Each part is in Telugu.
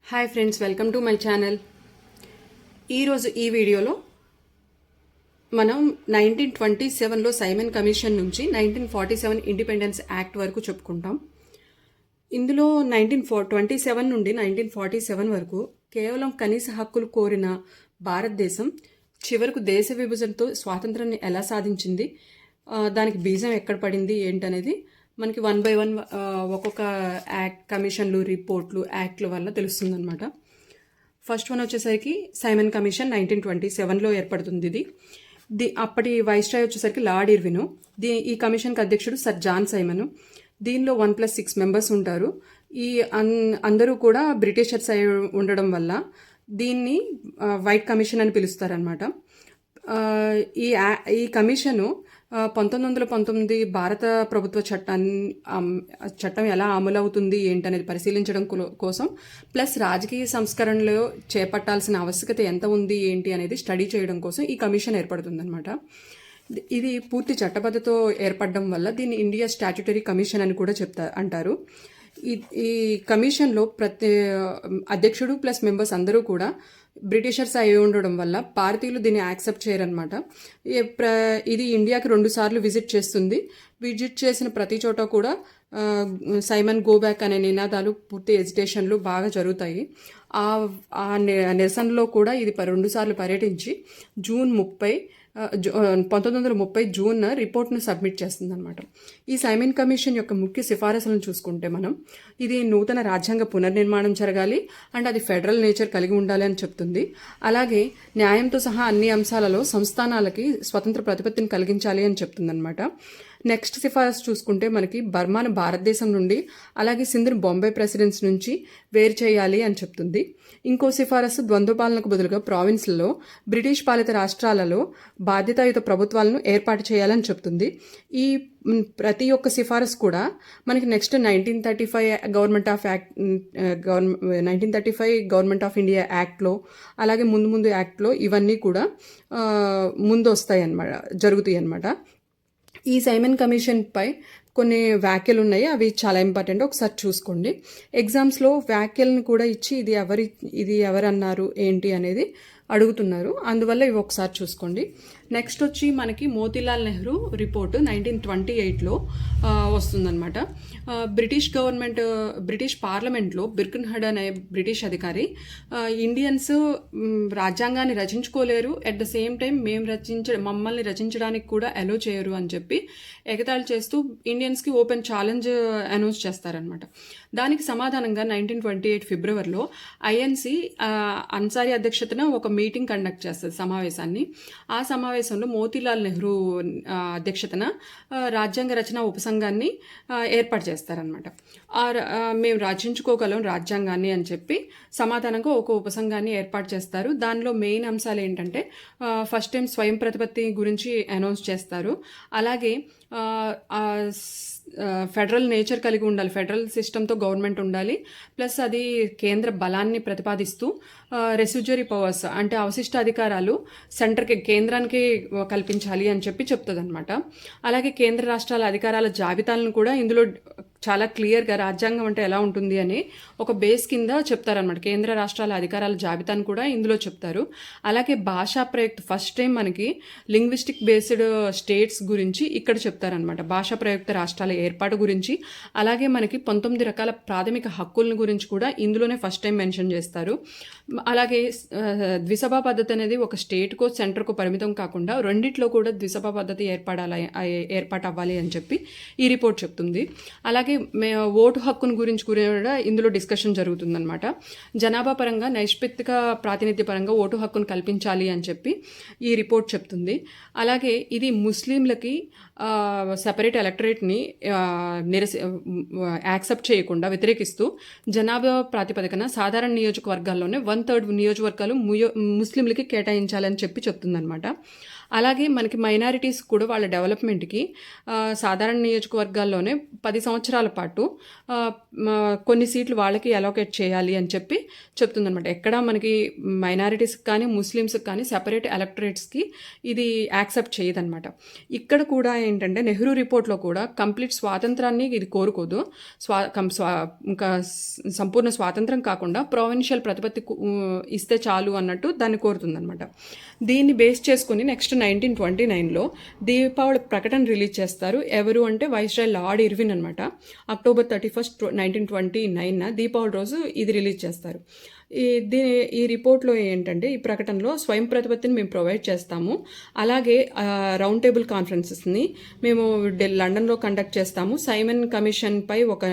Hi friends, welcome to my channel. ఈరోజు ఈ వీడియోలో మనం 1927లో సైమన్ కమిషన్ నుంచి 1947 ఇండిపెండెన్స్ యాక్ట్ వరకు చెప్పుకుంటాం. ఇందులో 1927 నుండి 1947 వరకు కేవలం కనీస హక్కులు కోరిన భారతదేశం చివరకు దేశ విభజనతో స్వాతంత్రాన్ని ఎలా సాధించింది, దానికి బీజం ఎక్కడ పడింది ఏంటనేది మనకి 1 by 1 ఒక్కొక్క యాక్ట్, కమిషన్లు, రిపోర్ట్లు, యాక్ట్ల వల్ల తెలుస్తుందన్నమాట. ఫస్ట్ వన్ వచ్చేసరికి సైమన్ కమిషన్ 1927లో ఏర్పడుతుంది. అప్పటి వైస్రాయ్ వచ్చేసరికి లార్డ్ ఇర్విన్. ఈ కమిషన్కి అధ్యక్షుడు సర్ జాన్ సైమన్. దీనిలో 1+6 మెంబర్స్ ఉంటారు. ఈ అందరూ కూడా బ్రిటిషర్స్ అయి ఉండడం వల్ల దీన్ని వైట్ కమిషన్ అని పిలుస్తారనమాట. ఈ కమిషను 1919 భారత ప్రభుత్వ చట్టం ఎలా అమలవుతుంది ఏంటనేది పరిశీలించడం కోసం, ప్లస్ రాజకీయ సంస్కరణలో చేపట్టాల్సిన ఆవశ్యకత ఎంత ఉంది ఏంటి అనేది స్టడీ చేయడం కోసం ఈ కమిషన్ ఏర్పడుతుందన్నమాట. ఇది పూర్తి చట్టబద్ధతో ఏర్పడడం వల్ల దీన్ని ఇండియా స్టాట్యుటరీ కమిషన్ అని కూడా అంటారు. ఈ కమిషన్లో అధ్యక్షుడు ప్లస్ మెంబర్స్ అందరూ కూడా బ్రిటిషర్స్ అయి ఉండడం వల్ల భారతీయులు దీన్ని యాక్సెప్ట్ చేయరనమాట. ఇది ఇండియాకి 2 సార్లు విజిట్ చేస్తుంది. విజిట్ చేసిన ప్రతి చోట కూడా సైమన్ గో బ్యాక్ అనే నినాదాలు, పూర్తి ఎజిటేషన్లు బాగా జరుగుతాయి. ఆ నిరసనలో కూడా ఇది 2 సార్లు పర్యటించి జూన్ 1930 జూన్ రిపోర్ట్ను సబ్మిట్ చేస్తుందన్నమాట. ఈ సైమన్ కమిషన్ యొక్క ముఖ్య సిఫారసులను చూసుకుంటే మనం, ఇది నూతన రాజ్యాంగ పునర్నిర్మాణం జరగాలి అండ్ అది ఫెడరల్ నేచర్ కలిగి ఉండాలి అని చెప్తుంది. అలాగే న్యాయంతో సహా అన్ని అంశాలలో సంస్థానాలకి స్వతంత్ర ప్రతిపత్తిని కలిగించాలి అని చెప్తుందన్నమాట. నెక్స్ట్ సిఫారసు చూసుకుంటే మనకి బర్మాను భారతదేశం నుండి, అలాగే సింధును బాంబే ప్రెసిడెన్సీ నుంచి వేరు చేయాలి అని చెప్తుంది. ఇంకో సిఫారసు ద్వంద్వపాలనకు బదులుగా ప్రావిన్స్లలో, బ్రిటిష్ పాలిత రాష్ట్రాలలో బాధ్యతాయుత ప్రభుత్వాలను ఏర్పాటు చేయాలని చెప్తుంది. ఈ ప్రతి ఒక్క సిఫారసు కూడా మనకి నెక్స్ట్ 1935 గవర్నమెంట్ ఆఫ్ ఇండియా యాక్ట్లో, అలాగే ముందు యాక్ట్లో ఇవన్నీ కూడా ముందు వస్తాయి అన్నమాట, జరుగుతాయి అన్నమాట. ఈ సైమన్ కమిషన్పై కొన్ని వ్యాఖ్యలు ఉన్నాయి, అవి చాలా ఇంపార్టెంట్, ఒకసారి చూసుకోండి. ఎగ్జామ్స్లో వ్యాఖ్యలను కూడా ఇచ్చి ఇది ఎవరన్నారు ఏంటి అనేది అడుగుతున్నారు, అందువల్ల ఇవి ఒకసారి చూసుకోండి. నెక్స్ట్ వచ్చి మనకి మోతీలాల్ నెహ్రూ రిపోర్టు 1928లో వస్తుందన్నమాట. బ్రిటిష్ పార్లమెంట్లో బిర్కన్హెడ్ అనే బ్రిటిష్ అధికారి, ఇండియన్స్ రాజ్యాంగాన్ని రచించుకోలేరు, అట్ ద సేమ్ టైం మమ్మల్ని రచించడానికి కూడా అలో చేయరు అని చెప్పి ఎగతాళి చేస్తూ ఇండియన్స్కి ఓపెన్ ఛాలెంజ్ అనౌన్స్ చేస్తారనమాట. దానికి సమాధానంగా 1928 ఫిబ్రవరిలో ఐఎన్సి అన్సారీ అధ్యక్షతన ఒక మీటింగ్ కండక్ట్ చేస్తుంది, సమావేశాన్ని. ఆ సమావేశంలో మోతీలాల్ నెహ్రూ అధ్యక్షతన రాజ్యాంగ రచన ఉపసంఘాన్ని ఏర్పాటు చేస్తారనమాట. మేము రచించుకోగలం రాజ్యాంగాన్ని అని చెప్పి సమాధానంగా ఒక ఉపసంఘాన్ని ఏర్పాటు చేస్తారు. దానిలో మెయిన్ అంశాలు ఏంటంటే, ఫస్ట్ టైం స్వయం ప్రతిపత్తి గురించి అనౌన్స్ చేస్తారు. అలాగే ఫెడరల్ నేచర్ కలిగి ఉండాలి, ఫెడరల్ సిస్టంతో గవర్నమెంట్ ఉండాలి, ప్లస్ అది కేంద్ర బలాన్ని ప్రతిపాదిస్తూ రెసిడ్యూరీ పవర్స్ అంటే అవశిష్ట అధికారాలు కేంద్రానికి కల్పించాలి అని చెప్పి చెప్తుంది అనమాట. అలాగే కేంద్ర రాష్ట్రాల అధికారాల జాబితాలను కూడా ఇందులో చాలా క్లియర్గా రాజ్యాంగం అంటే ఎలా ఉంటుంది అని ఒక బేస్ కింద చెప్తారనమాట. కేంద్ర రాష్ట్రాల అధికారాల జాబితాను కూడా ఇందులో చెప్తారు. అలాగే భాషా ప్రయుక్త ఫస్ట్ టైం మనకి లింగ్విస్టిక్ బేస్డ్ స్టేట్స్ గురించి ఇక్కడ చెప్తారనమాట. భాషా ప్రయుక్త రాష్ట్రాల ఏర్పాటు గురించి, అలాగే మనకి 19 రకాల ప్రాథమిక హక్కులను గురించి కూడా ఇందులోనే ఫస్ట్ టైం మెన్షన్ చేస్తారు. అలాగే ద్విసభా పద్ధతి అనేది ఒక స్టేట్కో సెంటర్కో పరిమితం కాకుండా రెండిట్లో కూడా ద్విసభా పద్ధతి ఏర్పాటు అవ్వాలి అని చెప్పి ఈ రిపోర్ట్ చెప్తుంది. అలాగే ఓటు హక్కును గురించి కూడా ఇందులో డిస్కషన్ జరుగుతుందన్నమాట. జనాభా పరంగా, నైష్పత్తిక ప్రాతినిధ్య పరంగా ఓటు హక్కును కల్పించాలి అని చెప్పి ఈ రిపోర్ట్ చెప్తుంది. అలాగే ఇది ముస్లింలకి సెపరేట్ ఎలక్టరేట్ని యాక్సెప్ట్ చేయకుండా వ్యతిరేకిస్తూ జనాభా ప్రాతిపదికన సాధారణ నియోజకవర్గాల్లోనే 1/3 నియోజకవర్గాలు ముస్లింలకి కేటాయించాలని చెప్పి చెప్తుందన్నమాట. అలాగే మనకి మైనారిటీస్ కూడా వాళ్ళ డెవలప్మెంట్కి సాధారణ నియోజకవర్గాల్లోనే 10 సంవత్సరాల పాటు కొన్ని సీట్లు వాళ్ళకి అలోకేట్ చేయాలి అని చెప్పి చెప్తుందనమాట. ఎక్కడ మనకి మైనారిటీస్కి కానీ ముస్లిమ్స్కి కానీ సెపరేట్ ఎలక్టరేట్స్కి ఇది యాక్సెప్ట్ చేయదనమాట. ఇక్కడ కూడా ఏంటంటే నెహ్రూ రిపోర్ట్లో కూడా కంప్లీట్ స్వాతంత్రాన్ని ఇది కోరుకోదు. ఇంకా సంపూర్ణ స్వాతంత్రం కాకుండా ప్రావిన్షియల్ ప్రతిపత్తి ఇస్తే చాలు అన్నట్టు దాన్ని కోరుతుందనమాట. దీన్ని బేస్ చేసుకుని నెక్స్ట్ 1929లో దీపావళి ప్రకటన రిలీజ్ చేస్తారు. ఎవరు అంటే వైస్రాయ్ లార్డ్ ఇర్విన్ అనమాట. అక్టోబర్ 31, 1929 దీపావళి రోజు ఇది రిలీజ్ చేస్తారు. ఈ రిపోర్ట్లో ఏంటంటే ఈ ప్రకటనలో స్వయం ప్రతిపత్తిని మేము ప్రొవైడ్ చేస్తాము, అలాగే రౌండ్ టేబుల్ కాన్ఫరెన్సెస్ని మేము లండన్లో కండక్ట్ చేస్తాము. సైమన్ కమిషన్పై ఒక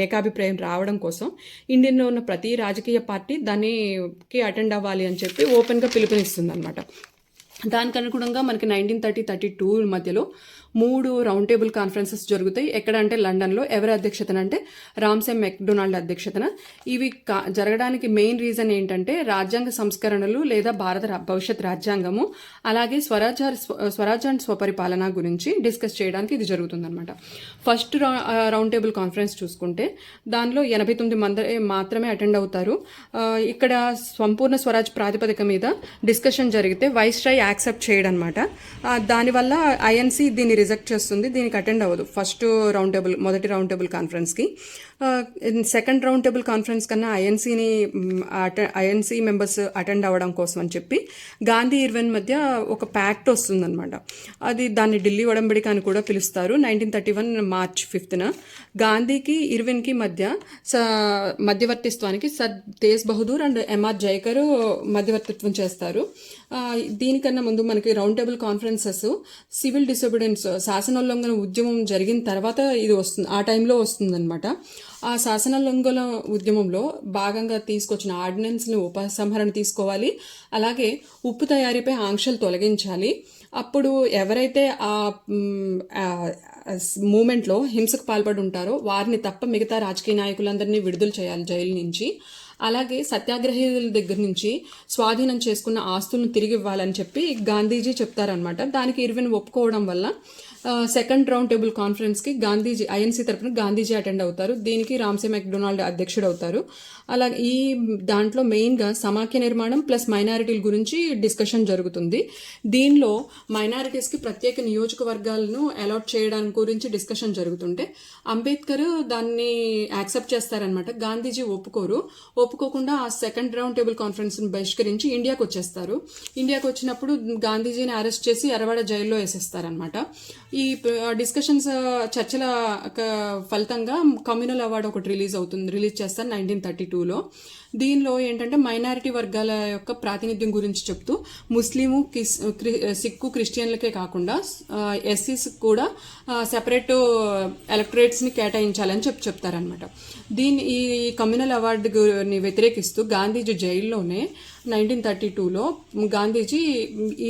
ఏకాభిప్రాయం రావడం కోసం ఇండియన్లో ఉన్న ప్రతి రాజకీయ పార్టీ దానికి అటెండ్ అవ్వాలి అని చెప్పి ఓపెన్గా పిలుపునిస్తుంది అనమాట. దానికి అనుగుణంగా మనకి 1930-32 మధ్యలో 3 రౌండ్ టేబుల్ కాన్ఫరెన్సెస్ జరుగుతాయి. ఎక్కడ అంటే లండన్లో. ఎవరి అధ్యక్షతన అంటే రామ్సే మెక్డొనాల్డ్ అధ్యక్షతన. ఇవి జరగడానికి మెయిన్ రీజన్ ఏంటంటే రాజ్యాంగ సంస్కరణలు లేదా భారత భవిష్యత్ రాజ్యాంగము, అలాగే స్వరాజ్య అండ్ స్వపరిపాలన గురించి డిస్కస్ చేయడానికి ఇది జరుగుతుందన్నమాట. ఫస్ట్ రౌండ్ టేబుల్ కాన్ఫరెన్స్ చూసుకుంటే దానిలో 89 మంది మాత్రమే అటెండ్ అవుతారు. ఇక్కడ సంపూర్ణ స్వరాజ్ ప్రాతిపదిక మీద డిస్కషన్ జరిగితే వైస్రాయ్ యాక్సెప్ట్ చేయడం అనమాట. దానివల్ల ఐఎన్సీ దీన్ని రిజెక్ట్ చేస్తుంది, దీనికి అటెండ్ అవ్వదు మొదటి రౌండ్ టేబుల్ కాన్ఫరెన్స్కి. సెకండ్ రౌండ్ టేబుల్ కాన్ఫరెన్స్ కన్నా ఐఎన్సీ మెంబర్స్ అటెండ్ అవ్వడం కోసం అని చెప్పి గాంధీ ఇర్విన్ మధ్య ఒక ప్యాక్ట్ వస్తుందన్నమాట. దాన్ని ఢిల్లీ ఒడంబడిక అని కూడా పిలుస్తారు. 1931 మార్చ్ 5న గాంధీకి ఇర్విన్కి మధ్యవర్తిత్వానికి sir Tej Bahadur and MR Jayakar మధ్యవర్తిత్వం చేస్తారు. దీనికన్నా ముందు మనకి round table conferences civil disobedience శాసనోల్లంఘన ఉద్యమం జరిగిన తర్వాత ఇది వస్తుంది, ఆ టైంలో వస్తుందన్నమాట. ఆ శాసనోల్లంఘన ఉద్యమంలో భాగంగా తీసుకొచ్చిన ఆర్డినెన్స్ని ఉపసంహరణ తీసుకోవాలి, అలాగే ఉప్పు తయారీపై ఆంక్షలు తొలగించాలి. అప్పుడు ఎవరైతే ఆ మూమెంట్లో హింసకు పాల్పడి ఉంటారో వారిని తప్ప మిగతా రాజకీయ నాయకులందరినీ విడుదల చేయాలి జైలు నుంచి. అలాగే సత్యాగ్రహీల దగ్గర నుంచి స్వాధీనం చేసుకున్న ఆస్తులను తిరిగి ఇవ్వాలని చెప్పి గాంధీజీ చెప్తారనమాట. దానికి ఇర్విన్ ఒప్పుకోవడం వల్ల సెకండ్ రౌండ్ టేబుల్ కాన్ఫరెన్స్కి ఐఎన్సీ తరఫున గాంధీజీ అటెండ్ అవుతారు. దీనికి రామ్సే మెక్డొనాల్డ్ అధ్యక్షుడు అవుతారు. అలాగే ఈ దాంట్లో మెయిన్గా సమాఖ్య నిర్మాణం ప్లస్ మైనారిటీల గురించి డిస్కషన్ జరుగుతుంది. దీనిలో మైనారిటీస్కి ప్రత్యేక నియోజకవర్గాలను అలాట్ చేయడానికి గురించి డిస్కషన్ జరుగుతుంటే అంబేద్కర్ దాన్ని యాక్సెప్ట్ చేస్తారనమాట. గాంధీజీ ఒప్పుకోకుండా ఆ సెకండ్ రౌండ్ టేబుల్ కాన్ఫరెన్స్ని బహిష్కరించి ఇండియాకి వచ్చేస్తారు. ఇండియాకి వచ్చినప్పుడు గాంధీజీని అరెస్ట్ చేసి ఎర్రవాడ జైల్లో వేసేస్తారనమాట. ఈ డిస్కషన్స్ చర్చల ఫలితంగా కమ్యూనల్ అవార్డు ఒకటి రిలీజ్ చేస్తారు 1932లో. దీనిలో ఏంటంటే మైనారిటీ వర్గాల యొక్క ప్రాతినిధ్యం గురించి చెప్తూ ముస్లిము, సిక్కు, క్రిస్టియన్లకే కాకుండా ఎస్సీస్ కూడా సెపరేట్ ఎలక్టరేట్స్ని కేటాయించాలని చెప్తారనమాట. ఈ కమ్యూనల్ అవార్డుని వ్యతిరేకిస్తూ గాంధీజీ జైల్లోనే 1932లో గాంధీజీ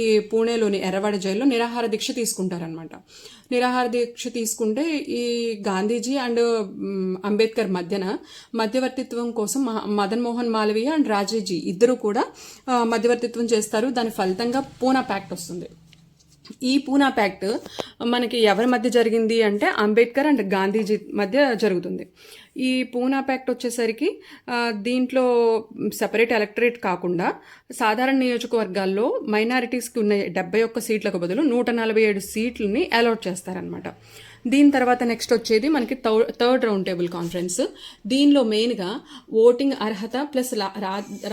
ఈ పూణేలోని ఎర్రవాడ జైల్లో నిరాహార దీక్ష తీసుకుంటారనమాట. నిరాహార దీక్ష తీసుకుంటే ఈ గాంధీజీ అండ్ అంబేద్కర్ మధ్యవర్తిత్వం కోసం మదన్ మోహన్ మాలవీయ అండ్ రాజాజీ ఇద్దరు కూడా మధ్యవర్తిత్వం చేస్తారు. దాని ఫలితంగా పూనా ప్యాక్ట్ వస్తుంది. ఈ పూనా ప్యాక్ట్ మనకి ఎవరి మధ్య జరిగింది అంటే అంబేద్కర్ అండ్ గాంధీజీ మధ్య జరుగుతుంది. ఈ పూనా ప్యాక్ట్ వచ్చేసరికి దీంట్లో సెపరేట్ ఎలక్టరేట్ కాకుండా సాధారణ నియోజకవర్గాల్లో మైనారిటీస్కి ఉన్న 71 సీట్లకు బదులు 147 సీట్లని అలాట్ చేస్తారనమాట. దీని తర్వాత నెక్స్ట్ వచ్చేది మనకి థర్డ్ రౌండ్ టేబుల్ కాన్ఫరెన్స్. దీనిలో మెయిన్గా ఓటింగ్ అర్హత ప్లస్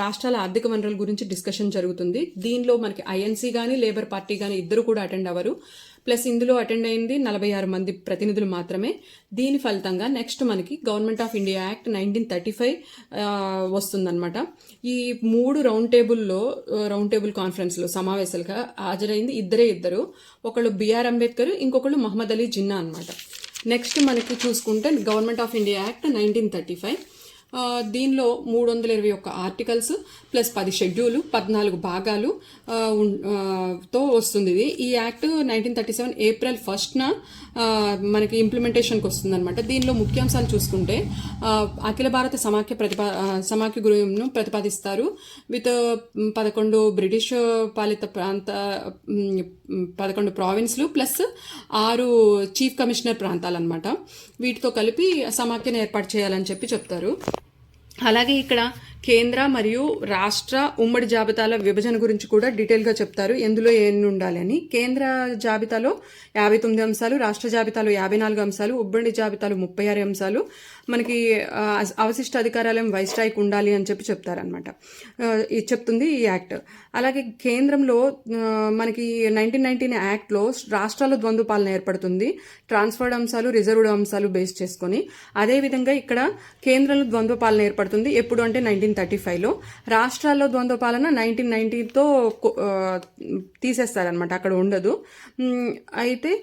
రాష్ట్రాల ఆర్థిక వనరుల గురించి డిస్కషన్ జరుగుతుంది. దీనిలో మనకి ఐఎన్సీ కానీ లేబర్ పార్టీ కానీ ఇద్దరు కూడా అటెండ్ అవ్వరు. ప్లస్ ఇందులో అటెండ్ అయింది 46 మంది ప్రతినిధులు మాత్రమే. దీని ఫలితంగా నెక్స్ట్ మనకి గవర్నమెంట్ ఆఫ్ ఇండియా యాక్ట్ 1935 వస్తుందన్నమాట. ఈ 3 రౌండ్ టేబుల్ కాన్ఫరెన్స్లో సమావేశాలుగా హాజరైంది ఇద్దరు. ఒకళ్ళు బిఆర్ అంబేద్కర్, ఇంకొకళ్ళు మహమ్మద్ అలీ జిన్నా అనమాట. నెక్స్ట్ మనకి చూసుకుంటే గవర్నమెంట్ ఆఫ్ ఇండియా యాక్ట్ 1935 దీనిలో 321 ఆర్టికల్స్ ప్లస్ 10 షెడ్యూలు 14 భాగాలు తో వస్తుంది ఇది. ఈ యాక్ట్ 1937 ఏప్రిల్ 1న మనకి ఇంప్లిమెంటేషన్కి వస్తుంది అనమాట. దీనిలో ముఖ్యాంశాలు చూసుకుంటే అఖిల భారత సమాఖ్య గృహంను ప్రతిపాదిస్తారు విత్ 11 బ్రిటిష్ పాలిత 11 ప్రావిన్స్లు ప్లస్ 6 చీఫ్ కమిషనర్ ప్రాంతాలు అనమాట. వీటితో కలిపి సమాఖ్యను ఏర్పాటు చేయాలని చెప్పి చెప్తారు. అలాగే ఇక్కడ కేంద్ర మరియు రాష్ట్ర ఉమ్మడి జాబితాల విభజన గురించి కూడా డీటెయిల్గా చెప్తారు, ఎందులో ఎన్ని ఉండాలి అని. కేంద్ర జాబితాలో 59 అంశాలు, రాష్ట్ర జాబితాలో 54 అంశాలు, ఉమ్మడి జాబితాలో 36 అంశాలు, మనకి అవశిష్ట అధికారాలయం వైస్రాయ్కి ఉండాలి అని చెప్పి చెప్తారనమాట. ఇది చెప్తుంది ఈ యాక్ట్. అలాగే కేంద్రంలో మనకి 1919 యాక్ట్లో రాష్ట్రాల్లో ద్వంద్వ పాలన ఏర్పడుతుంది, ట్రాన్స్ఫర్డ్ అంశాలు రిజర్వ్డ్ అంశాలు బేస్ చేసుకొని. అదేవిధంగా ఇక్కడ కేంద్రంలో ద్వంద్వ పాలన ఏర్పడుతుంది ఎప్పుడు అంటే 1935లో. రాష్ట్రాల్లో ద్వంద్వ పాలన 1990తో తీసేస్తారనమాట, అక్కడ ఉండదు. అయితే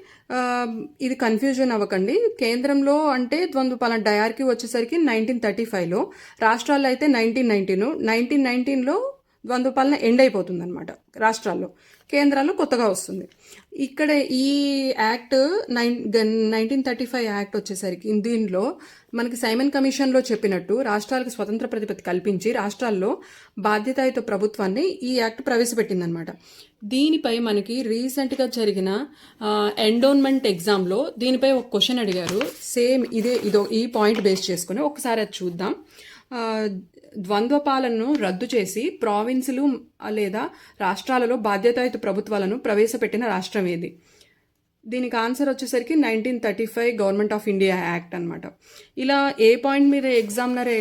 ఇది కన్ఫ్యూజన్ అవ్వకండి. కేంద్రంలో అంటే ద్వంద్వ పాలన డయార్కి వచ్చేసరికి 1935లో, రాష్ట్రాల్లో అయితే 1919లో ద్వంద్వ పాలన ఎండ్ అయిపోతుంది అనమాట రాష్ట్రాల్లో. కేంద్రాల్లో కొత్తగా వస్తుంది. ఇక్కడ ఈ యాక్ట్ 1935 యాక్ట్ వచ్చేసరికి దీనిలో మనకి సైమన్ కమిషన్లో చెప్పినట్టు రాష్ట్రాలకు స్వతంత్ర ప్రతిపత్తి కల్పించి రాష్ట్రాల్లో బాధ్యతాయుత ప్రభుత్వాన్ని ఈ యాక్ట్ ప్రవేశపెట్టిందనమాట. దీనిపై మనకి రీసెంట్గా జరిగిన ఎండోన్మెంట్ ఎగ్జామ్లో దీనిపై ఒక క్వశ్చన్ అడిగారు. సేమ్ ఈ పాయింట్ బేస్ చేసుకుని ఒకసారి అది చూద్దాం. ద్వంద్వ పాలనను రద్దు చేసి ప్రావిన్సులు లేదా రాష్ట్రాలలో బాధ్యతాయుత ప్రభుత్వాలను ప్రవేశపెట్టిన రాష్ట్రం ఏది? దీనికి ఆన్సర్ వచ్చేసరికి 1935 గవర్నమెంట్ ఆఫ్ ఇండియా యాక్ట్ అనమాట. ఇలా ఏ పాయింట్ మీద ఎగ్జామినర్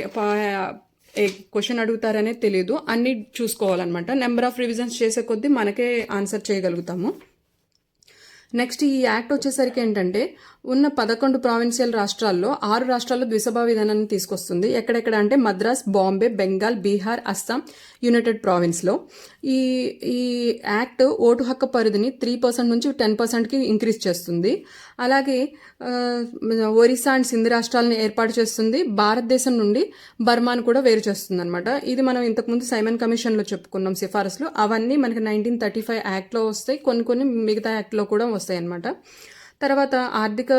క్వశ్చన్ అడుగుతారనేది తెలియదు, అన్ని చూసుకోవాలన్నమాట. నెంబర్ ఆఫ్ రివిజన్స్ చేసే కొద్దీ మనకే ఆన్సర్ చేయగలుగుతాము. నెక్స్ట్ ఈ యాక్ట్ వచ్చేసరికి ఏంటంటే ఉన్న 11 ప్రావిన్షియల్ రాష్ట్రాల్లో 6 రాష్ట్రాల్లో ద్విసభా విధానాన్ని తీసుకొస్తుంది. ఎక్కడెక్కడ అంటే మద్రాస్, బాంబే, బెంగాల్, బీహార్, అస్సాం, యునైటెడ్ ప్రావిన్స్లో. ఈ యాక్ట్ ఓటు హక్కు పరిధిని 3% నుంచి 10%కి ఇంక్రీజ్ చేస్తుంది. అలాగే ఒరిస్సా అండ్ సింధ్ రాష్ట్రాలను ఏర్పాటు చేస్తుంది. భారతదేశం నుండి బర్మాను కూడా వేరు చేస్తుంది అనమాట. ఇది మనం ఇంతకుముందు సైమన్ కమిషన్లో చెప్పుకున్నాం సిఫారసులు, అవన్నీ మనకి 1935 యాక్ట్లో వస్తాయి, కొన్ని మిగతా యాక్ట్లో కూడా వస్తాయి అన్నమాట. తర్వాత ఆర్థిక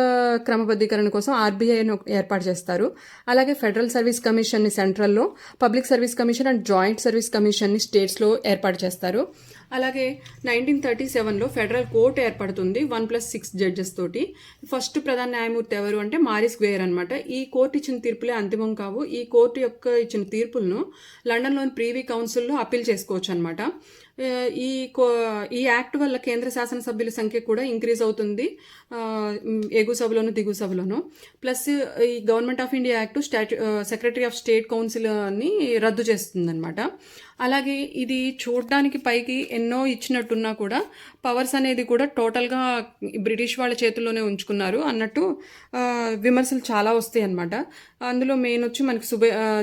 క్రమబద్ధీకరణ కోసం ఆర్బీఐను ఏర్పాటు చేస్తారు. అలాగే ఫెడరల్ సర్వీస్ కమిషన్ని సెంట్రల్లో, public service commission and joint service కమిషన్ని స్టేట్స్లో ఏర్పాటు చేస్తారు. అలాగే 1937లో ఫెడరల్ కోర్టు ఏర్పడుతుంది 1+6 జడ్జెస్ తోటి. ఫస్ట్ ప్రధాన న్యాయమూర్తి ఎవరు అంటే మారిస్ గ్వేర్ అనమాట. ఈ కోర్టు ఇచ్చిన తీర్పులే అంతిమం కావు. ఈ కోర్టు యొక్క ఇచ్చిన తీర్పులను లండన్లోని ప్రీవీ కౌన్సిల్లో అప్పీల్ చేసుకోవచ్చు అనమాట. ఈ యాక్ట్ వల్ల కేంద్ర శాసనసభ్యుల సంఖ్య కూడా ఇంక్రీజ్ అవుతుంది, ఎగువ సభలోను దిగువ సభలోను. ప్లస్ ఈ government of India act secretary of state కౌన్సిల్ని రద్దు చేస్తుంది అనమాట. అలాగే ఇది చూడడానికి పైకి ఎన్నో ఇచ్చినట్టున్నా కూడా పవర్స్ అనేది కూడా టోటల్గా బ్రిటిష్ వాళ్ళ చేతుల్లోనే ఉంచుకున్నారు అన్నట్టు విమర్శలు చాలా వస్తాయి అన్నమాట. అందులో మెయిన్ వచ్చి మనకి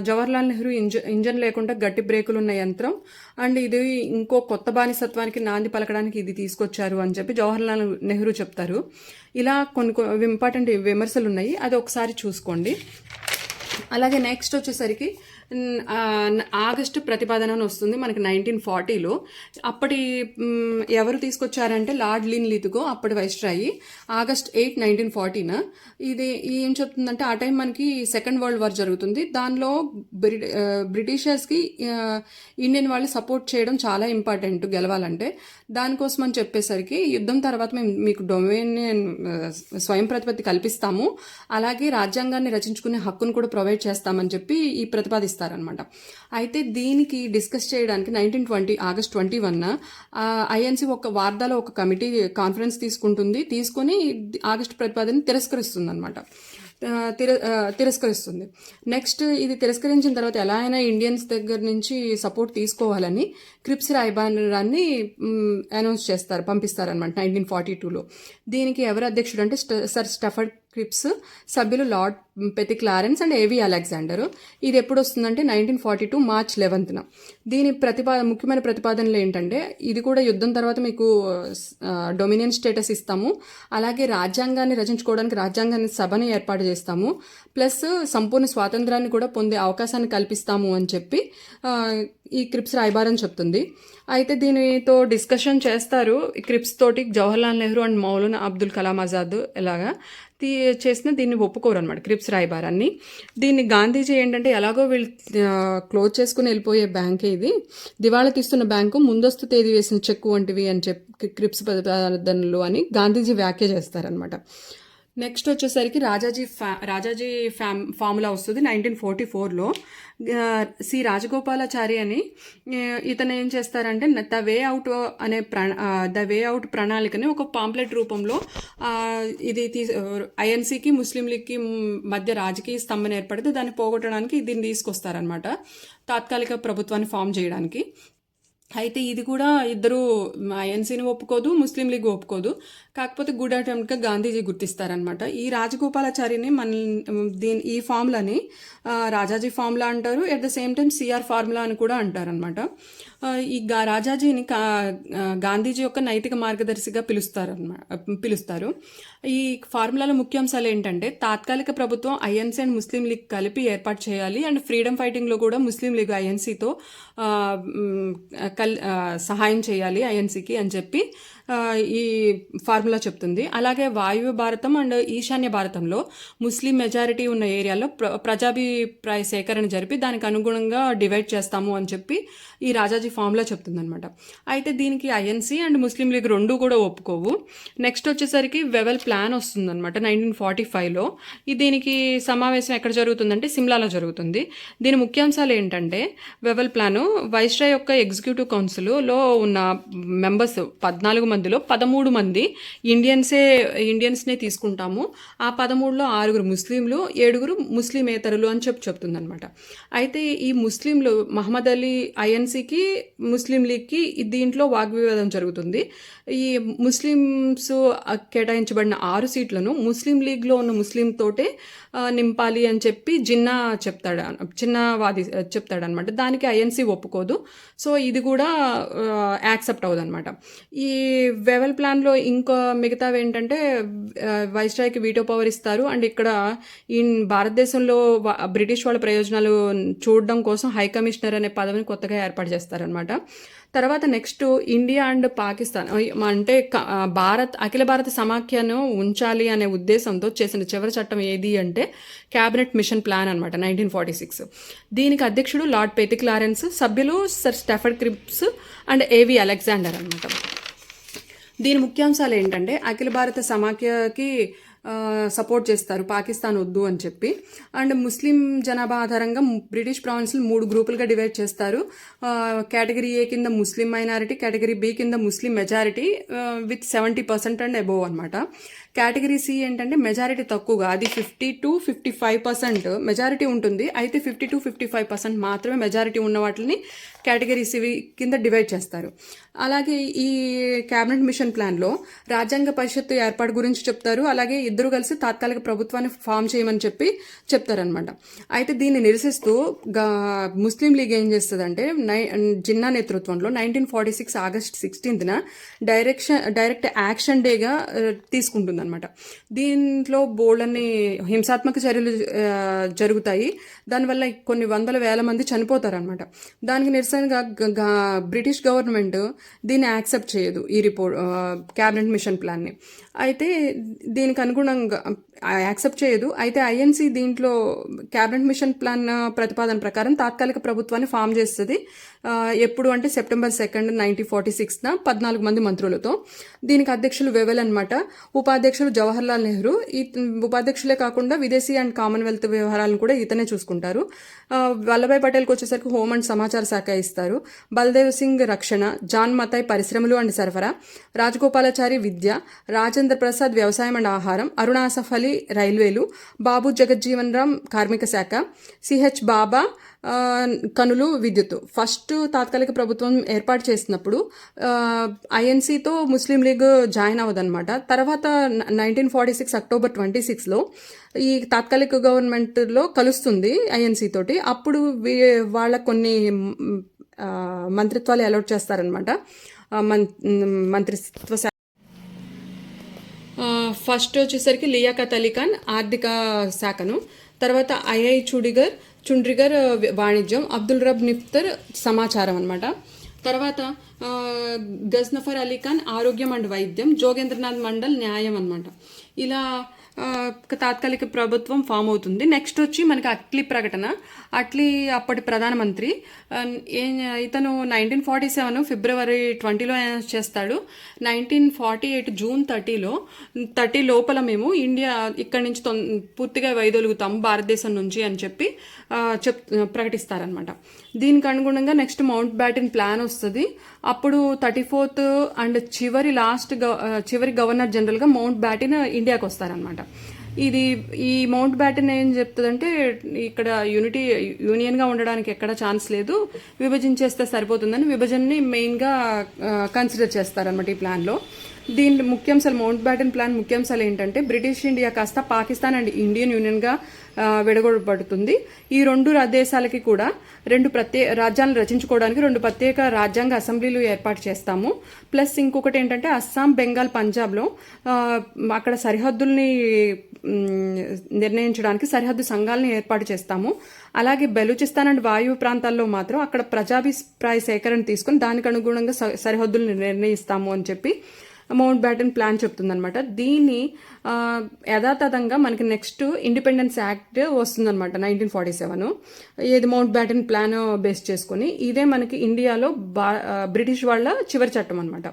జవహర్లాల్ నెహ్రూ ఇంజన్ లేకుండా గట్టి బ్రేకులు ఉన్న యంత్రం, అండ్ ఇది ఇంకో కొత్త బానిసత్వానికి నాంది పలకడానికి ఇది తీసుకొచ్చారు అని చెప్పి జవహర్లాల్ నెహ్రూ చెప్తారు. ఇలా కొన్ని ఇంపార్టెంట్ విమర్శలు ఉన్నాయి, అది ఒకసారి చూసుకోండి. అలాగే నెక్స్ట్ వచ్చేసరికి ఆగస్టు ప్రతిపాదన అని వస్తుంది మనకి 1940లో. అప్పటి ఎవరు తీసుకొచ్చారంటే లార్డ్ లిన్ లితుగో, అప్పటి వైస్రాయి, ఆగస్ట్ 8, 1940న. ఇది ఏం చెప్తుందంటే ఆ టైం మనకి సెకండ్ వరల్డ్ వార్ జరుగుతుంది. దానిలో బ్రిటిషర్స్కి ఇండియన్ వాళ్ళు సపోర్ట్ చేయడం చాలా ఇంపార్టెంట్ గెలవాలంటే. దానికోసం అని చెప్పేసరికి యుద్ధం తర్వాత మేము మీకు డొమైన్ స్వయం ప్రతిపత్తి కల్పిస్తాము, అలాగే రాజ్యాంగాన్ని రచించుకునే హక్కును కూడా ప్రొవైడ్ చేస్తామని చెప్పి ఈ ప్రతిపాదిస్తారనమాట. అయితే దీనికి డిస్కస్ చేయడానికి 1920 ఆగస్ట్ 21న ఐఎన్సీ ఒక వార్దాలో ఒక కమిటీ కాన్ఫరెన్స్ తీసుకొని ఆగస్టు ప్రతిపాదనని తిరస్కరిస్తుంది అనమాట. తిరస్కరిస్తుంది. నెక్స్ట్ ఇది తిరస్కరించిన తర్వాత ఎలా అయినా ఇండియన్స్ దగ్గర నుంచి సపోర్ట్ తీసుకోవాలని క్రిప్స్ రాయబారాన్ని అనౌన్స్ చేస్తారు, పంపిస్తారనమాట 1942లో. దీనికి ఎవరు అధ్యక్షుడు అంటే సర్ స్టఫర్డ్ క్రిప్స్, సభ్యులు లార్డ్ పెతి క్లారెన్స్ అండ్ ఏవి అలెగ్జాండర్. ఇది ఎప్పుడు వస్తుందంటే 1942 మార్చ్ 11న. దీని ముఖ్యమైన ప్రతిపాదనలు ఏంటంటే, ఇది కూడా యుద్ధం తర్వాత మీకు డొమినియన్ స్టేటస్ ఇస్తాము, అలాగే రాజ్యాంగాన్ని రచించుకోవడానికి రాజ్యాంగాన్ని సభని ఏర్పాటు చేస్తాము, ప్లస్ సంపూర్ణ స్వాతంత్రాన్ని కూడా పొందే అవకాశాన్ని కల్పిస్తాము అని చెప్పి ఈ క్రిప్స్ రాయబారని చెప్తుంది. అయితే దీనితో డిస్కషన్ చేస్తారు ఈ క్రిప్స్ తోటి జవహర్లాల్ నెహ్రూ అండ్ మౌలానా అబ్దుల్ కలాం ఆజాద్ ఎలాగా చేసిన దీన్ని ఒప్పుకోరు అనమాట క్రిప్స్ రాయబారాన్ని. దీన్ని గాంధీజీ ఏంటంటే ఎలాగో వీళ్ళు క్లోజ్ చేసుకుని వెళ్ళిపోయే బ్యాంకే ఇది, దివాళా తీస్తున్న బ్యాంకు, ముందస్తు తేదీ వేసిన చెక్కు వంటివి అని చెప్పి క్రిప్స్ ప్రతిపాదనలు అని గాంధీజీ వ్యాఖ్య చేస్తారనమాట. నెక్స్ట్ వచ్చేసరికి రాజాజీ ఫార్ములా వస్తుంది 1944లో. సి రాజగోపాలాచారి అని ఇతను ఏం చేస్తారంటే ద వే అవుట్ ప్రణాళికని ఒక పాంప్లెట్ రూపంలో ఇది ఐఎన్సీకి ముస్లిం లీగ్కి మధ్య రాజకీయ స్తంభన ఏర్పడితే దాన్ని పోగొట్టడానికి దీన్ని తీసుకొస్తారనమాట, తాత్కాలిక ప్రభుత్వాన్ని ఫామ్ చేయడానికి. అయితే ఇది కూడా ఇద్దరు ఐఎన్సీని ఒప్పుకోదు, ముస్లిం లీగ్ ఒప్పుకోదు. కాకపోతే గుడ్ అటెంప్ట్గా గాంధీజీ గుర్తిస్తారనమాట. ఈ రాజగోపాలాచారిని ఈ ఫార్ములాని రాజాజీ ఫార్ములా అంటారు, at the same time CR formula అని కూడా అంటారనమాట. ఈ రాజాజీని గాంధీజీ యొక్క నైతిక మార్గదర్శిగా పిలుస్తారు. ఈ ఫార్ములాలో ముఖ్యాంశాలు ఏంటంటే, తాత్కాలిక ప్రభుత్వం ఐఎన్సీ అండ్ ముస్లిం లీగ్ కలిపి ఏర్పాటు చేయాలి, అండ్ ఫ్రీడమ్ ఫైటింగ్లో కూడా ముస్లిం లీగ్ ఐఎన్సీతో సహాయం చేయాలి ఐఎన్సీకి అని చెప్పి ఈ ఫార్ములా చెప్తుంది. అలాగే వాయువ్య భారతం అండ్ ఈశాన్య భారతంలో ముస్లిం మెజారిటీ ఉన్న ఏరియాలో ప్రజాభిప్రాయ సేకరణ జరిపి దానికి అనుగుణంగా డివైడ్ చేస్తాము అని చెప్పి ఈ రాజాజీ ఫార్ములా చెప్తుంది అనమాట. అయితే దీనికి ఐఎన్సీ అండ్ ముస్లిం లీగ్ రెండూ కూడా ఒప్పుకోవు. నెక్స్ట్ వచ్చేసరికి వెవెల్ ప్లాన్ వస్తుంది అనమాట 1945లో. దీనికి సమావేశం ఎక్కడ జరుగుతుందంటే సిమ్లాలో జరుగుతుంది. దీని ముఖ్యాంశాలు ఏంటంటే, వెవెల్ ప్లాను వైస్రాయ్ యొక్క ఎగ్జిక్యూటివ్ కౌన్సిల్లో ఉన్న మెంబర్స్ 14 మందిలో 13 మంది ఇండియన్స్నే తీసుకుంటాము, ఆ 13లో 6 ముస్లింలు, 7 ముస్లిమేతరులు అని చెప్తుంది అనమాట. అయితే ఈ ముస్లింలు మహమ్మద్ అలీ ఐఎన్సీకి ముస్లిం లీగ్కి దీంట్లో వాగ్వివాదం జరుగుతుంది. ఈ ముస్లిమ్స్ కేటాయించబడిన 6 సీట్లను ముస్లిం లీగ్లో ఉన్న ముస్లిం తోటే నింపాలి అని చెప్పి చెప్తాడనమాట. దానికి ఐఎన్సీ ఒప్పుకోదు. సో ఇది కూడా యాక్సెప్ట్ అవ్వదు అనమాట. ఈ వెవెల్ ప్లాన్లో ఇంకా మిగతావి ఏంటంటే, వైస్రాయ్కి వీటో పవర్ ఇస్తారు, అండ్ ఇక్కడ ఈ భారతదేశంలో బ్రిటిష్ వాళ్ళ ప్రయోజనాలు చూడడం కోసం హై కమిషనర్ అనే పదవిని కొత్తగా ఏర్పాటు చేస్తారనమాట. తర్వాత నెక్స్ట్ ఇండియా అండ్ పాకిస్తాన్ అంటే అఖిల భారత సమాఖ్యను ఉంచాలి అనే ఉద్దేశంతో చేసిన చివరి చట్టం ఏది అంటే క్యాబినెట్ మిషన్ ప్లాన్ అనమాట 1946. దీనికి అధ్యక్షుడు లార్డ్ పెతి క్లారెన్స్, సభ్యులు సర్ స్టెఫర్డ్ క్రిప్స్ అండ్ ఏవి అలెగ్జాండర్ అనమాట. దీని ముఖ్యాంశాలు ఏంటంటే, అఖిల భారత సమాఖ్యకి సపోర్ట్ చేస్తారు, పాకిస్తాన్ వద్దు అని చెప్పి. అండ్ ముస్లిం జనాభా ఆధారంగా బ్రిటిష్ ప్రావిన్స్లు 3 గ్రూపులుగా డివైడ్ చేస్తారు. కేటగిరీ ఏ కింద ముస్లిం మైనారిటీ, కేటగిరీ బి కింద ముస్లిం మెజారిటీ విత్ 70% అండ్ అబోవ్ అనమాట. కేటగిరీ సి ఏంటంటే మెజారిటీ తక్కువగా, అది 50 to 55% మెజారిటీ ఉంటుంది. అయితే 50 to 55% మాత్రమే మెజారిటీ ఉన్న వాటిని కేటగిరీ సి కింద డివైడ్ చేస్తారు. అలాగే ఈ క్యాబినెట్ మిషన్ ప్లాన్లో రాజ్యాంగ పరిషత్తు ఏర్పాటు గురించి చెప్తారు. అలాగే ఇద్దరు కలిసి తాత్కాలిక ప్రభుత్వాన్ని ఫామ్ చేయమని చెప్తారనమాట. అయితే దీన్ని నిరసిస్తూ ముస్లిం లీగ్ ఏం చేస్తుందంటే, జిన్నా నేతృత్వంలో 1946 ఆగస్ట్ 16న డైరెక్ట్ యాక్షన్ డేగా తీసుకుంటుంది అనమాట. దీంట్లో బోల్డన్ని హింసాత్మక చర్యలు జరుగుతాయి. దానివల్ల కొన్ని వందల వేల మంది చనిపోతారనమాట. దానికి నిరసనగా బ్రిటిష్ గవర్నమెంట్ దీన్ని యాక్సెప్ట్ చేయదు, ఈ క్యాబినెట్ మిషన్ ప్లాన్ని. అయితే దీనికి అనుగుణంగా యాక్సెప్ట్ చేయదు. అయితే ఐఎన్సీ దీంట్లో క్యాబినెట్ మిషన్ ప్లాన్ ప్రతిపాదన ప్రకారం తాత్కాలిక ప్రభుత్వాన్ని ఫామ్ చేస్తుంది. ఎప్పుడు అంటే సెప్టెంబర్ 2, 1946న 14 మంది మంత్రులతో. దీనికి అధ్యక్షులు వెవెల్ అనమాట, ఉపాధ్యక్షులు జవహర్లాల్ నెహ్రూ. ఈ ఉపాధ్యక్షులే కాకుండా విదేశీ అండ్ కామన్వెల్త్ వ్యవహారాలను కూడా ఇతనే చూసుకుంటారు. వల్లభాయ్ పటేల్కి వచ్చేసరికి హోం అండ్ సమాచార శాఖ ఇస్తారు. బల్దేవ్ సింగ్ రక్షణ, జాన్ మతాయ్ పరిశ్రమలు అండ్ సరఫరా, రాజగోపాలాచారి విద్య, రాజేంద్ర ప్రసాద్ వ్యవసాయం అండ్ ఆహారం, అరుణ్ ఆసఫ్ అలీ రైల్వేలు, బాబు జగజ్జీవన్ రామ్ కార్మిక శాఖ, సిహెచ్ బాబా కనులు విద్యుత్ ఫస్ట్ తాత్కాలిక ప్రభుత్వం ఏర్పాటు చేసినప్పుడు ఐఎన్సీతో ముస్లిం లీగ్ జాయిన్ అవ్వదన్నమాట. తర్వాత 1946 అక్టోబర్ 26లో ఈ తాత్కాలిక గవర్నమెంట్లో కలుస్తుంది ఐఎన్సీ తోటి. అప్పుడు వాళ్ళ కొన్ని మంత్రిత్వాలు అలాట్ చేస్తారనమాట. మంత్రిత్వ ఫస్ట్ వచ్చేసరికి లియాఖత్ అలీ ఖాన్ ఆర్థిక శాఖను, తర్వాత చుండ్రిగర్ వాణిజ్యం, అబ్దుల్ రబ్ నిఫ్తర్ సమాచారం అనమాట. తర్వాత గజ్నఫర్ అలీ ఖాన్ ఆరోగ్యం అండ్ వైద్యం, జోగేంద్రనాథ్ మండల్ న్యాయం అనమాట. ఇలా తాత్కాలిక ప్రభుత్వం ఫామ్ అవుతుంది. నెక్స్ట్ వచ్చి మనకి అట్లీ అప్పటి ప్రధానమంత్రి. ఇతను 1947 ఫిబ్రవరి 20లో అనౌన్స్ చేస్తాడు. 1948 జూన్ 30 లోపల మేము ఇండియా ఇక్కడి నుంచి పూర్తిగా వైదొలుగుతాము భారతదేశం నుంచి అని చెప్పి ప్రకటిస్తారనమాట. దీనికి అనుగుణంగా నెక్స్ట్ మౌంట్ బ్యాటన్ ప్లాన్ వస్తుంది. అప్పుడు 34th అండ్ చివరి గవర్నర్ జనరల్గా మౌంట్ బ్యాటన్ ఇండియాకి వస్తారనమాట. ఈ మౌంట్ బ్యాటన్ ఏం చెప్తుందంటే ఇక్కడ యూనియన్గా ఉండడానికి ఎక్కడ ఛాన్స్ లేదు, విభజించేస్తే సరిపోతుందని విభజనని మెయిన్గా కన్సిడర్ చేస్తారనమాట ఈ ప్లాన్లో. దీని ముఖ్యాంశాలు, మౌంట్ బ్యాటన్ ప్లాన్ ముఖ్యాంశాలు ఏంటంటే బ్రిటిష్ ఇండియా కాస్త పాకిస్తాన్ అండ్ ఇండియన్ యూనియన్గా విడగొట్టబడుతుంది. ఈ రెండు దేశాలకి కూడా రాజ్యాలను రచించుకోవడానికి 2 ప్రత్యేక రాజ్యాంగ అసెంబ్లీలు ఏర్పాటు చేస్తాము. ప్లస్ ఇంకొకటి ఏంటంటే అస్సాం, బెంగాల్, పంజాబ్లో అక్కడ సరిహద్దుల్ని నిర్ణయించడానికి సరిహద్దు సంఘాలను ఏర్పాటు చేస్తాము. అలాగే బెలూచిస్తాన్ అండ్ వాయువ్య ప్రాంతాల్లో మాత్రం అక్కడ ప్రజాభిప్రాయ సేకరణ తీసుకుని దానికి అనుగుణంగా సరిహద్దులను నిర్ణయిస్తాము అని చెప్పి మౌంట్ బ్యాటన్ ప్లాన్ చెప్తుందనమాట. దీన్ని యథాతథంగా మనకి నెక్స్ట్ ఇండిపెండెన్స్ యాక్ట్ వస్తుందన్నమాట 1947. ఇది మౌంట్ బ్యాటన్ ప్లాన్ బేస్ చేసుకుని. ఇదే మనకి ఇండియాలో బ్రిటిష్ వాళ్ళ చివరి చట్టం అనమాట.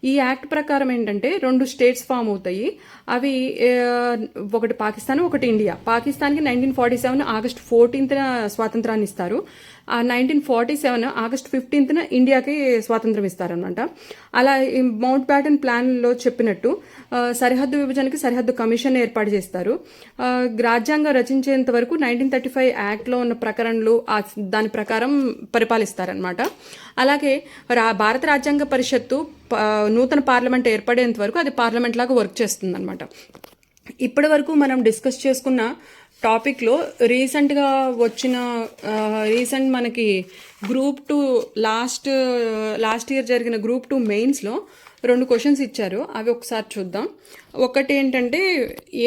ఈ యాక్ట్ ప్రకారం ఏంటంటే 2 స్టేట్స్ ఫామ్ అవుతాయి. అవి ఒకటి పాకిస్తాన్, ఒకటి ఇండియా. పాకిస్తాన్కి 1947 ఆగస్టు 14th స్వాతంత్రాన్ని ఇస్తారు. 1947 ఆగస్టు 15th ఇండియాకి స్వాతంత్రం ఇస్తారనమాట. అలా ఈ మౌంట్ బ్యాటన్ ప్లాన్లో చెప్పినట్టు సరిహద్దు విభజనకి సరిహద్దు కమిషన్ ఏర్పాటు చేస్తారు. రాజ్యాంగం రచించేంత వరకు 1935 యాక్ట్లో ఉన్న ప్రకరణలు దాని ప్రకారం పరిపాలిస్తారనమాట. అలాగే భారత రాజ్యాంగ పరిషత్తు నూతన పార్లమెంట్ ఏర్పడేంత వరకు అది పార్లమెంట్ లాగా వర్క్ చేస్తుంది అనమాట. ఇప్పటి వరకు మనం డిస్కస్ చేసుకున్న టాపిక్లో రీసెంట్ మనకి గ్రూప్ 2 లాస్ట్ ఇయర్ జరిగిన గ్రూప్ 2 మెయిన్స్లో 2 క్వశ్చన్స్ ఇచ్చారు. అవి ఒకసారి చూద్దాం. ఒకటి ఏంటంటే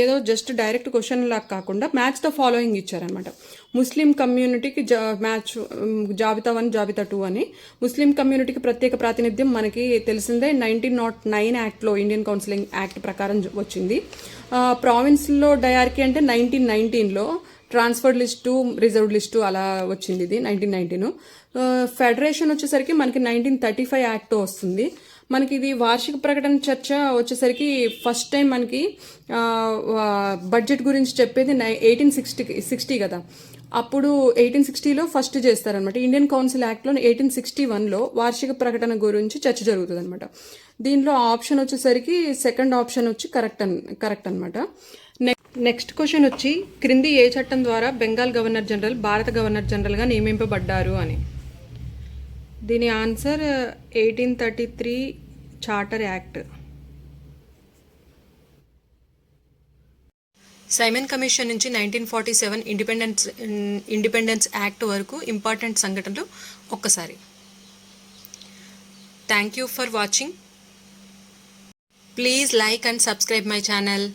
ఏదో జస్ట్ డైరెక్ట్ క్వశ్చన్ లాగా కాకుండా మ్యాచ్ ద ఫాలోయింగ్ ఇచ్చారనమాట. ముస్లిం కమ్యూనిటీకి జాబితా 1, జాబితా 2 అని. ముస్లిం కమ్యూనిటీకి ప్రత్యేక ప్రాతినిధ్యం మనకి తెలిసిందే 1909 యాక్ట్లో, ఇండియన్ కౌన్సిలింగ్ యాక్ట్ ప్రకారం వచ్చింది. ప్రావిన్స్లో డయార్కీ అంటే 1919లో, ట్రాన్స్ఫర్డ్ లిస్టు, రిజర్వ్డ్ లిస్టు అలా వచ్చింది ఇది 1919. ఫెడరేషన్ వచ్చేసరికి మనకి 1935 యాక్ట్ వస్తుంది. మనకి ఇది వార్షిక ప్రకటన చర్చ వచ్చేసరికి ఫస్ట్ టైం మనకి బడ్జెట్ గురించి చెప్పేది 1860 కదా. అప్పుడు 1860లో ఫస్ట్ చేస్తారనమాట. ఇండియన్ కౌన్సిల్ యాక్ట్లో 1861లో వార్షిక ప్రకటన గురించి చర్చ జరుగుతుంది అనమాట. దీనిలో ఆప్షన్ వచ్చేసరికి సెకండ్ ఆప్షన్ వచ్చి కరెక్ట్ అనమాట. నెక్స్ట్ క్వశ్చన్ వచ్చి క్రింది ఏ చట్టం ద్వారా బెంగాల్ గవర్నర్ జనరల్ భారత గవర్నర్ జనరల్గా నియమింపబడ్డారు అని. దీని answer 1833 charter act. Simon commission నుంచి 1947 ఇండిపెండెన్స్ యాక్ట్ వరకు ఇంపార్టెంట్ సంఘటనలు ఒక్కసారి. Thank you for watching. Please like and subscribe my channel.